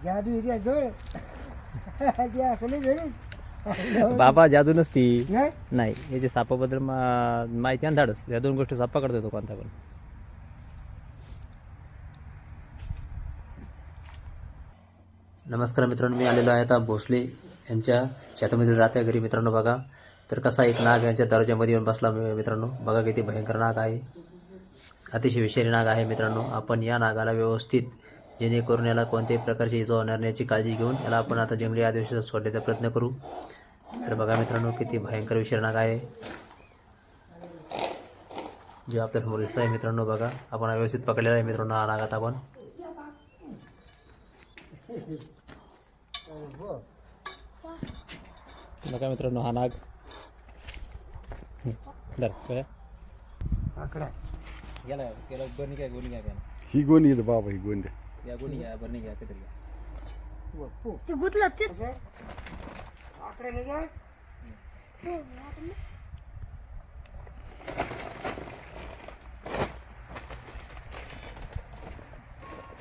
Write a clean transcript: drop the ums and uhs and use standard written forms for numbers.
जादू इथे जोड ते असले जोडी बाबा जादू नसती नाही नाही. याच्या सापाबद्दल माहिती आणि धाडस या दोन गोष्टी सापा करतो कोणता पण. नमस्कार मित्रांनो, मी आलेलो आहे आता भोसले यांच्या शेतामध्ये राहत्या घरी. मित्रांनो बघा तर कसा एक नाग यांच्या दरवाज्यामध्ये येऊन बसला मित्रांनो. बघा किती भयंकर नाग आहे, अतिशय विषारी नाग आहे मित्रांनो. आपण या नागाला व्यवस्थित जेणेकरून याला कोणत्याही प्रकारची इजा होणार नाही याची काळजी घेऊन याला आपण आता जंगली आदिवासी सोडण्याचा प्रयत्न करू. तर बघा मित्रांनो किती भयंकर विषारी नाग आहे जे आपल्या समोर दिसत आहे मित्रांनो. बघा आपण व्यवस्थित पकडलेला आहे मित्रांनो हा नाग. आता आपण बघा मित्रांनो हा नाग आकडा गेला गेला बरणी काय गोणी घ्या ही गोणी येतं बाबा, ही गोणी द्या. या गोणी घ्या बरणी घ्या काहीतरी घ्या. ते गुतलं ते आकडे